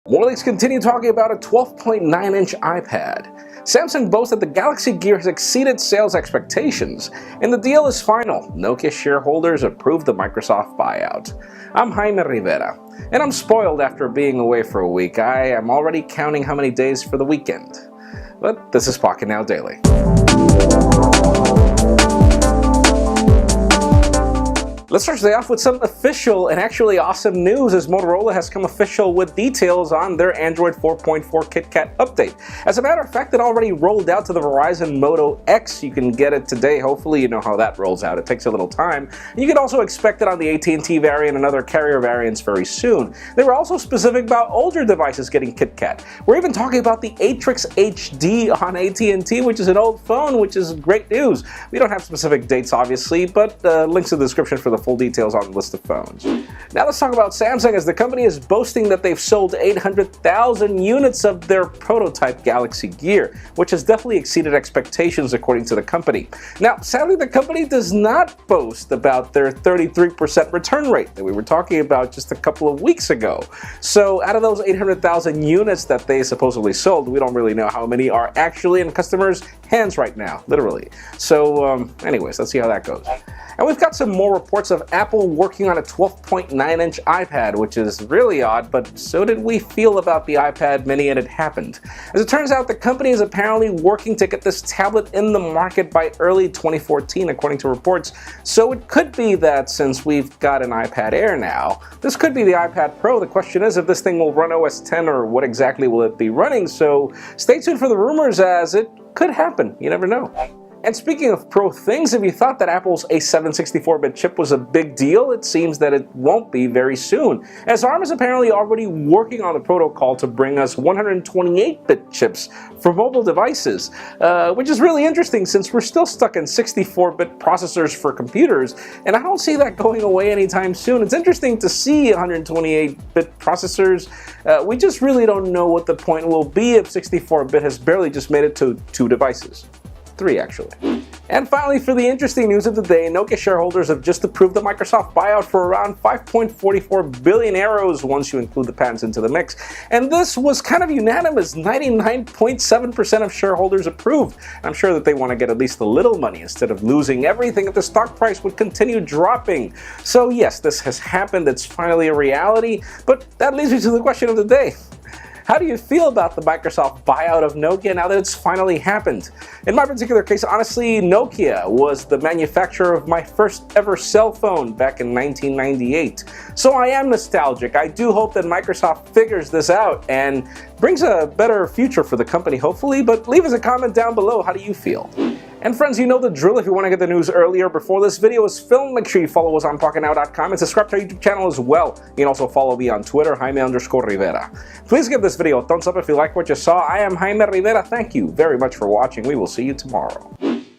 More leaks continue talking about a 12.9-inch iPad. Samsung boasts that the Galaxy Gear has exceeded sales expectations, and the deal is final. Nokia shareholders approved the Microsoft buyout. I'm Jaime Rivera, and I'm spoiled after being away for a week. I am already counting how many days for the weekend. But this is Pocket Now Daily. Let's start today off with some official and actually awesome news, as Motorola has come official with details on their Android 4.4 KitKat update. As a matter of fact, it already rolled out to the Verizon Moto X. You can get it today. Hopefully you know how that rolls out. It takes a little time. You can also expect it on the AT&T variant and other carrier variants very soon. They were also specific about older devices getting KitKat. We're even talking about the Atrix HD on AT&T, which is an old phone, which is great news. We don't have specific dates, obviously, but links in the description for the full details on the list of phones. Now let's talk about Samsung, as the company is boasting that they've sold 800,000 units of their prototype Galaxy Gear, which has definitely exceeded expectations according to the company. Now, sadly, the company does not boast about their 33% return rate that we were talking about just a couple of weeks ago. So out of those 800,000 units that they supposedly sold, we don't really know how many are actually in customers' hands right now, literally. So anyways, let's see how that goes. And we've got some more reports of Apple working on a 12.9-inch iPad, which is really odd, but so did we feel about the iPad mini, and it happened. As it turns out, the company is apparently working to get this tablet in the market by early 2014, according to reports. So it could be that since we've got an iPad Air now, this could be the iPad Pro. The question is if this thing will run OS X or what exactly will it be running. So stay tuned for the rumors, as it could happen. You never know. And speaking of Pro things, if you thought that Apple's A7 64-bit chip was a big deal, it seems that it won't be very soon, as ARM is apparently already working on the protocol to bring us 128-bit chips for mobile devices, which is really interesting since we're still stuck in 64-bit processors for computers, and I don't see that going away anytime soon. It's interesting to see 128-bit processors. We just really don't know what the point will be if 64-bit has barely just made it to 2 devices. 3 actually. And finally, for the interesting news of the day, Nokia shareholders have just approved the Microsoft buyout for around 5.44 billion euros once you include the patents into the mix. And this was kind of unanimous. 99.7% of shareholders approved. I'm sure that they want to get at least a little money instead of losing everything if the stock price would continue dropping. So yes, this has happened. It's finally a reality. But that leads me to the question of the day. How do you feel about the Microsoft buyout of Nokia now that it's finally happened? In my particular case, honestly, Nokia was the manufacturer of my first ever cell phone back in 1998. So I am nostalgic. I do hope that Microsoft figures this out and brings a better future for the company, hopefully, but leave us a comment down below. How do you feel? And friends, you know the drill. If you want to get the news earlier before this video is filmed, make sure you follow us on PocketNow.com and subscribe to our YouTube channel as well. You can also follow me on Twitter, Jaime_Rivera. Please give this video a thumbs up if you like what you saw. I am Jaime Rivera. Thank you very much for watching. We will see you tomorrow.